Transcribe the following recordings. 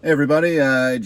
Hey everybody, I've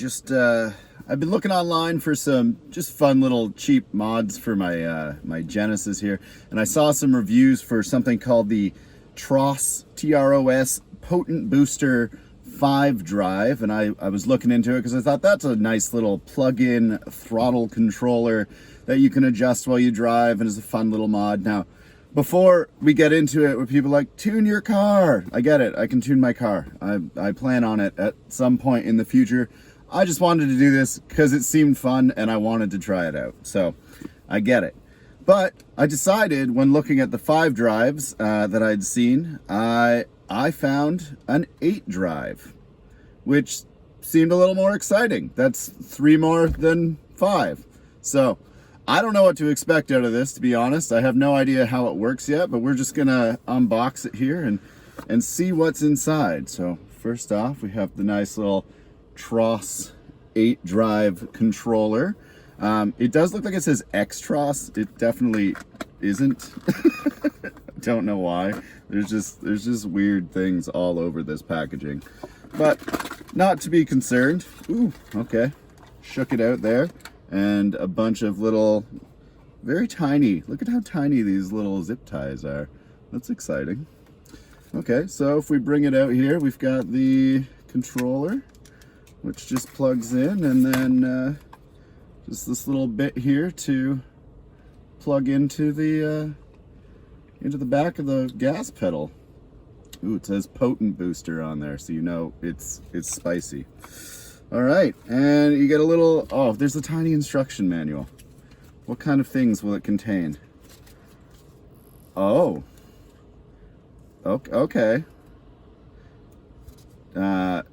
been looking online for some just fun little cheap mods for my Genesis here, and I saw some reviews for something called the TROS, T-R-O-S Potent Booster 5 drive, and I was looking into it because I thought that's a nice little plug-in throttle controller that you can adjust while you drive, and is a fun little mod. Now, before we get into it, where people are like, tune your car. I get it. I can tune my car. I plan on it at some point in the future. I just wanted to do this because it seemed fun and I wanted to try it out. So I get it. But I decided when looking at the 5 drives that I'd seen, I found an 8 drive, which seemed a little more exciting. That's 3 more than 5. So I don't know what to expect out of this, to be honest. I have no idea how it works yet, but we're just gonna unbox it here and see what's inside. So first off, we have the nice little TROS 8 drive controller. It does look like it says XTROS. It definitely isn't. Don't know why. There's just weird things all over this packaging, but not to be concerned. Ooh, okay. Shook it out there. And a bunch of little, very tiny, look at how tiny these little zip ties are. That's exciting. Okay, so if we bring it out here, we've got the controller, which just plugs in, and then just this little bit here to plug into the back of the gas pedal. Ooh, it says Potent Booster on there, so you know it's spicy. All right, and you get a little, oh, there's a tiny instruction manual. What kind of things will it contain? Oh, okay. Oh,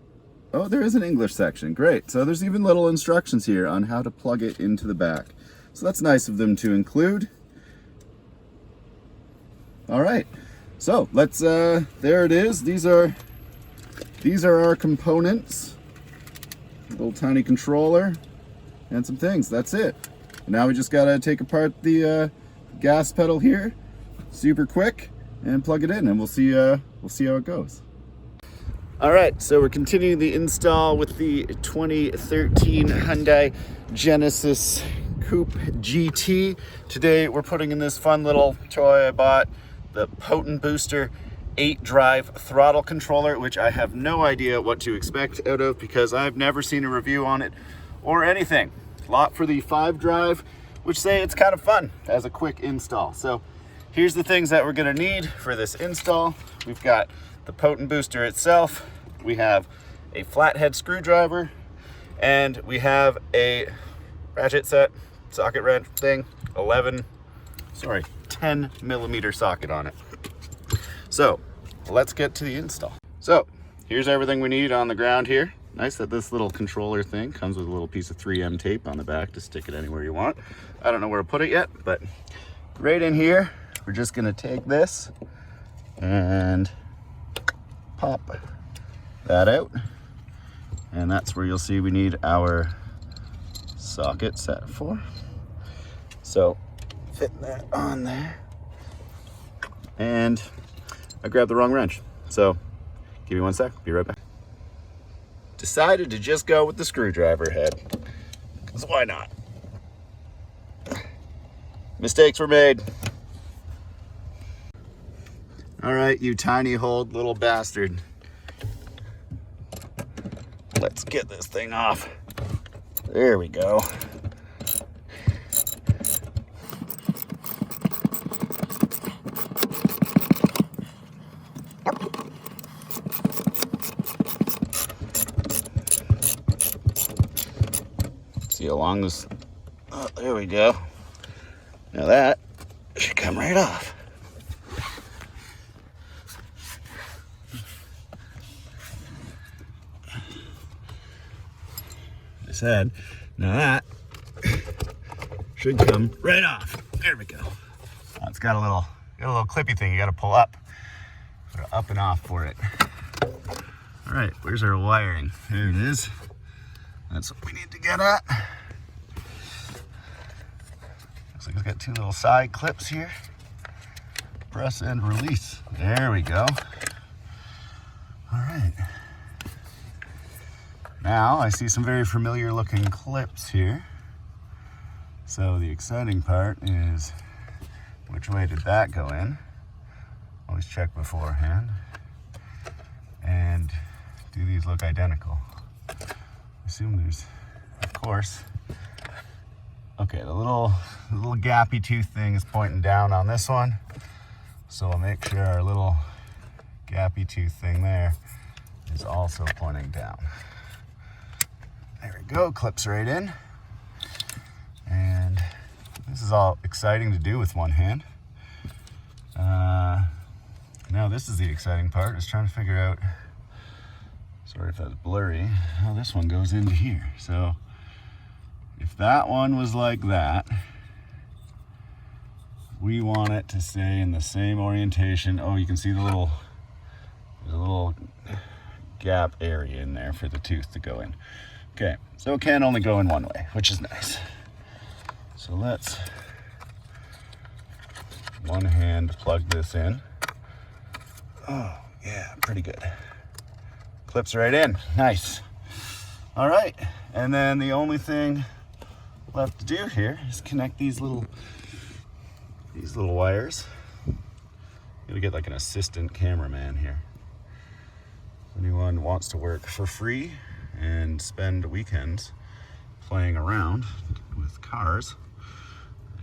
there is an English section, great. So there's even little instructions here on how to plug it into the back. So that's nice of them to include. All right, so let's, there it is. These are our components. Little tiny controller and some things. That's it. Now we just gotta take apart the gas pedal here, super quick, and plug it in, and we'll see how it goes. All right, so we're continuing the install with the 2013 Hyundai Genesis Coupe GT. Today we're putting in this fun little toy I bought, the Potent Booster 8 drive throttle controller, which I have no idea what to expect out of because I've never seen a review on it or anything. A lot for the 5 drive, which say it's kind of fun as a quick install. So here's the things that we're gonna need for this install. We've got the Potent Booster itself, we have a flathead screwdriver, and we have a ratchet set socket wrench thing, 10 millimeter socket on it. So let's get to the install. So here's everything we need on the ground here. Nice that this little controller thing comes with a little piece of 3M tape on the back to stick it anywhere you want. I don't know where to put it yet, but right in here, we're just gonna take this and pop that out. And that's where you'll see we need our socket set for. So fit that on there. And I grabbed the wrong wrench, so give me 1 sec, be right back. Decided to just go with the screwdriver head, because why not? Mistakes were made. All right, you tiny old little bastard. Let's get this thing off. There we go. See along this, oh, there we go. Now that should come right off. I said, now that should come right off. There we go. Oh, it's got a little clippy thing you got to pull up, put it up and off for it. All right, where's our wiring? There it is. That's what we need to get at. Looks like it's got 2 little side clips here. Press and release. There we go. All right. Now I see some very familiar looking clips here. So the exciting part is, which way did that go in? Always check beforehand. And do these look identical? I assume there's, of course. Okay, the little gappy tooth thing is pointing down on this one. So we'll make sure our little gappy tooth thing there is also pointing down. There we go, clips right in. And this is all exciting to do with one hand. Now this is the exciting part, is trying to figure out, sorry if that's blurry, how this one goes into here. So if that one was like that, we want it to stay in the same orientation. Oh, you can see there's a little gap area in there for the tooth to go in. Okay, so it can only go in one way, which is nice. So let's one hand plug this in. Oh, yeah, pretty good. Clips right in, nice. All right, and then the only thing left to do here is connect these little wires. Gotta get like an assistant cameraman here. If anyone wants to work for free and spend weekends playing around with cars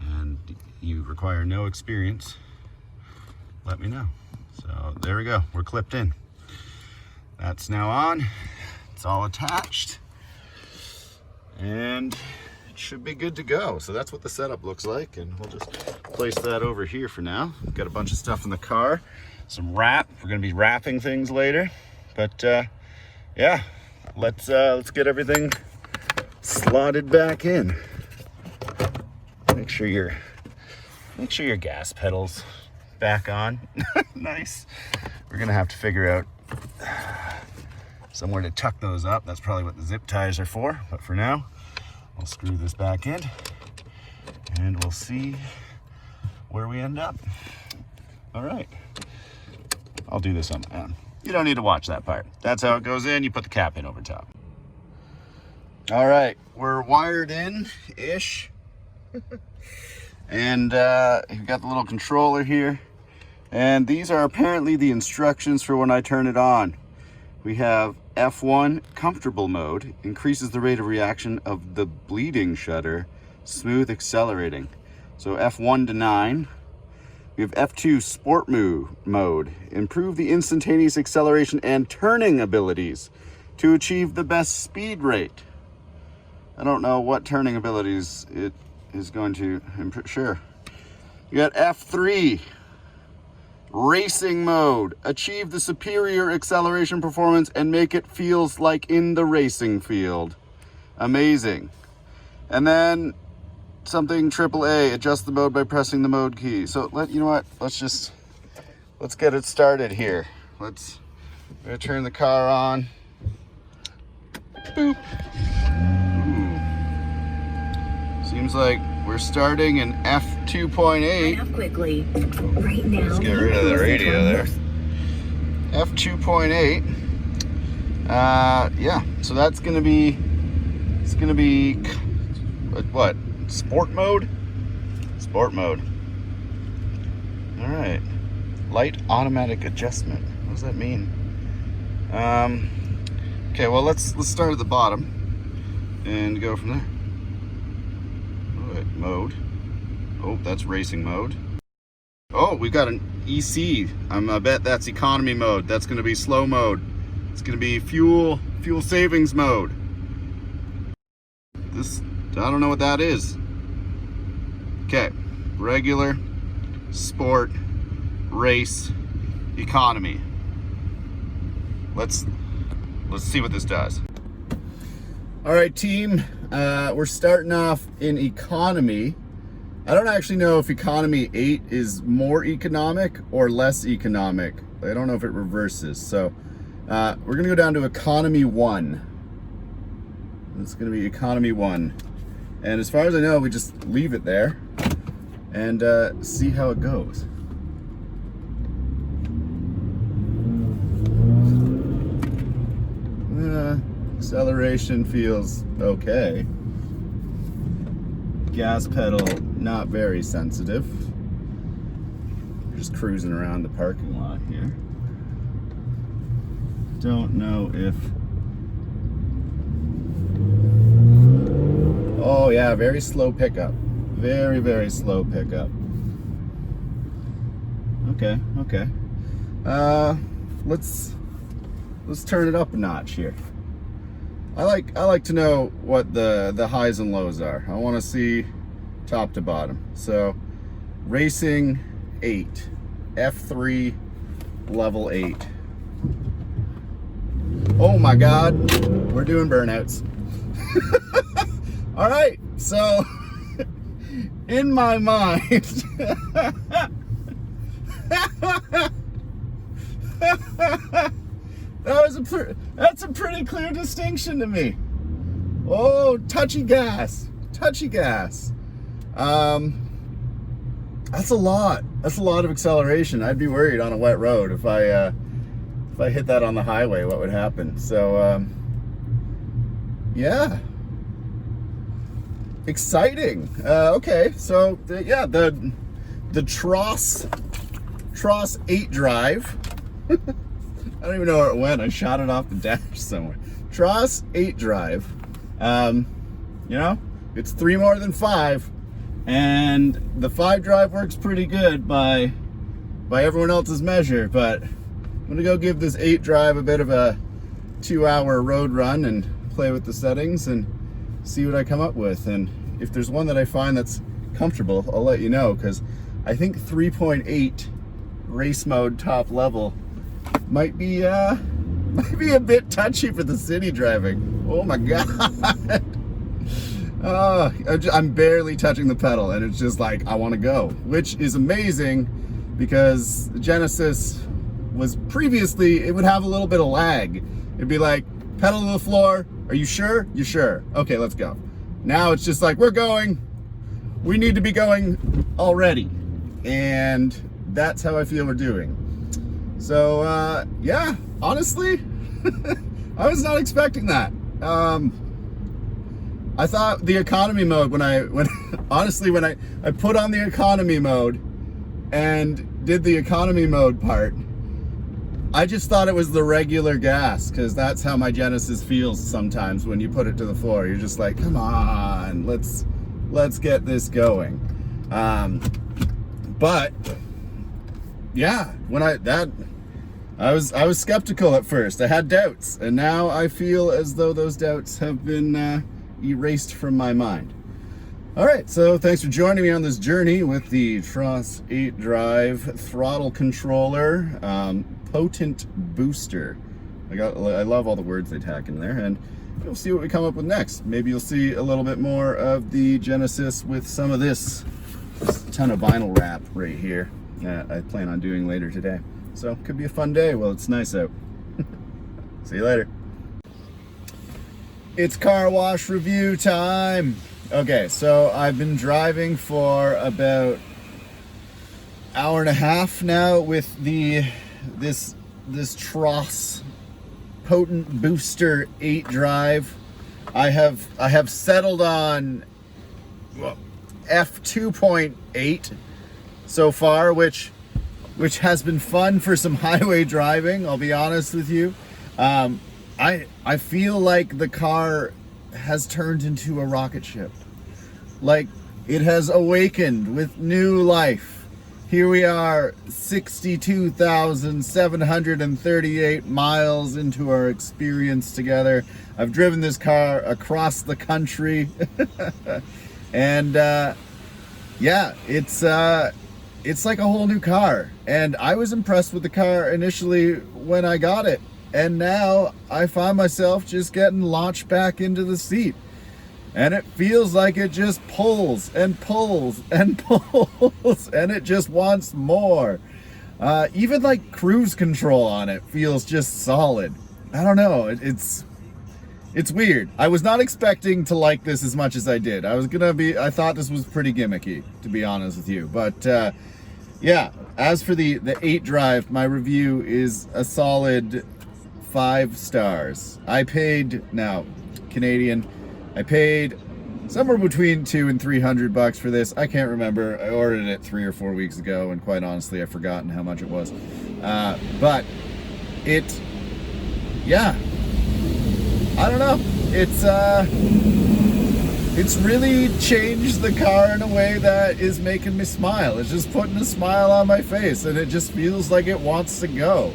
and you require no experience, let me know. So there we go, we're clipped in. That's now on, it's all attached, and it should be good to go. So that's what the setup looks like, and we'll just place that over here for now. Got a bunch of stuff in the car, some wrap. We're gonna be wrapping things later, but yeah, let's get everything slotted back in. Make sure your gas pedal's back on. Nice. We're gonna have to figure out somewhere to tuck those up. That's probably what the zip ties are for, but for now I'll screw this back in and we'll see where we end up. All right, I'll do this on my own. You don't need to watch that part. That's how it goes in. You put the cap in over top. All right, we're wired in-ish. And you've got the little controller here. And these are apparently the instructions for when I turn it on. We have F1, comfortable mode, increases the rate of reaction of the bleeding shutter, smooth accelerating. So F1 to 9. We have F2, sport mode, improve the instantaneous acceleration and turning abilities to achieve the best speed rate. I don't know what turning abilities it is going to improve. Sure. You got F3, racing mode, achieve the superior acceleration performance and make it feels like in the racing field. Amazing. And then something AAA, adjust the mode by pressing the mode key. So you know what, let's get it started here. We're gonna turn the car on. Boop. Ooh. Seems like we're starting in F2.8. Quickly. Right now. Let's get rid of the radio there. F2.8. Yeah, so it's gonna be what? Sport mode? Sport mode. All right. Light automatic adjustment. What does that mean? Okay, well let's start at the bottom and go from there. All right, mode. Oh, that's racing mode. Oh, we've got an EC. I bet that's economy mode. That's going to be slow mode. It's going to be fuel savings mode. I don't know what that is. Okay, regular, sport, race, economy. Let's see what this does. All right, team, we're starting off in economy. I don't actually know if economy 8 is more economic or less economic. I don't know if it reverses. So we're gonna go down to economy 1. It's gonna be economy 1. And as far as I know, we just leave it there and see how it goes. Acceleration feels okay. Gas pedal, not very sensitive. Just cruising around the parking lot here. Don't know if... Oh yeah, very slow pickup. Very, very slow pickup. Okay, okay. Let's turn it up a notch here. I like to know what the highs and lows are. I want to see top to bottom. So, racing 8, F3 level 8. Oh my God, we're doing burnouts. All right, so in my mind, that's a pretty clear distinction to me. Oh, touchy gas. That's a lot. That's a lot of acceleration. I'd be worried on a wet road if I hit that on the highway, what would happen? So, yeah. Exciting. Okay, so yeah, the TROS 8 drive. I don't even know where it went. I shot it off the dash somewhere. TROS 8 drive. You know, it's 3 more than 5, and the 5 drive works pretty good by everyone else's measure. But I'm gonna go give this 8 drive a bit of a 2-hour road run and play with the settings and see what I come up with. And if there's one that I find that's comfortable, I'll let you know, because I think 3.8 race mode top level might be a bit touchy for the city driving. Oh my God. I'm barely touching the pedal and it's just like, I want to go, which is amazing because the Genesis was previously, it would have a little bit of lag. It'd be like, pedal to the floor. Are you sure? You sure? Okay, let's go. Now it's just like, we're going. We need to be going already. And that's how I feel we're doing. So, yeah, honestly, I was not expecting that. I thought the economy mode, when I put on the economy mode and did the economy mode part, I just thought it was the regular gas, because that's how my Genesis feels sometimes when you put it to the floor. You're just like, come on, let's get this going. But yeah, I was skeptical at first. I had doubts, and now I feel as though those doubts have been erased from my mind. All right, so thanks for joining me on this journey with the TROS 8 drive throttle controller, potent booster. I love all the words they tack in there, and we'll see what we come up with next. Maybe you'll see a little bit more of the Genesis with some of this ton of vinyl wrap right here that I plan on doing later today. So could be a fun day while it's nice out. See you later. It's car wash review time. Okay, so I've been driving for about hour and a half now with this TROS potent booster 8 drive. I have settled on F2.8 so far, which has been fun for some highway driving, I'll be honest with you. I feel like the car has turned into a rocket ship. Like, it has awakened with new life. Here we are, 62,738 miles into our experience together. I've driven this car across the country. And yeah, it's like a whole new car. And I was impressed with the car initially when I got it. And now I find myself just getting launched back into the seat. And it feels like it just pulls and pulls and pulls, and it just wants more. Even like cruise control on it feels just solid. I don't know, it's weird. I was not expecting to like this as much as I did. I thought this was pretty gimmicky, to be honest with you. But yeah, as for the 8 drive, my review is a solid 5 stars. I paid, now Canadian, I paid somewhere between $200 and $300 for this. I can't remember. I ordered it 3 or 4 weeks ago, and quite honestly, I've forgotten how much it was. But it, yeah, I don't know. It's really changed the car in a way that is making me smile. It's just putting a smile on my face, and it just feels like it wants to go.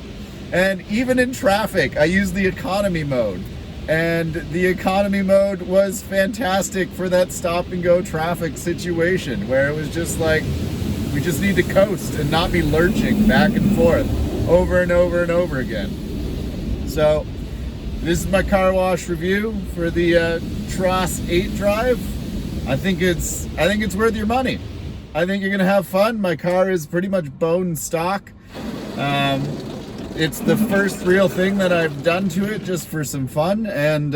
And even in traffic, I use the economy mode. And the economy mode was fantastic for that stop and go traffic situation where it was just like, we just need to coast and not be lurching back and forth over and over and over again. So this is my car wash review for the TROS 8 Drive. I think it's worth your money. I think you're gonna have fun. My car is pretty much bone stock. It's the first real thing that I've done to it just for some fun, and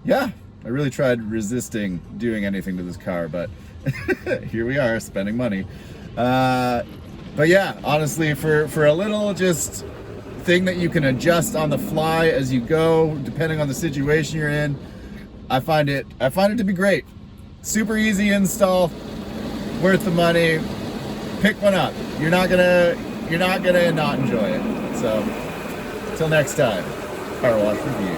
yeah, I really tried resisting doing anything to this car, but here we are spending money. But yeah, honestly, for a little just thing that you can adjust on the fly as you go, depending on the situation you're in, I find it to be great. Super easy install, worth the money. Pick one up. You're not gonna not enjoy it. So, till next time, car wash review.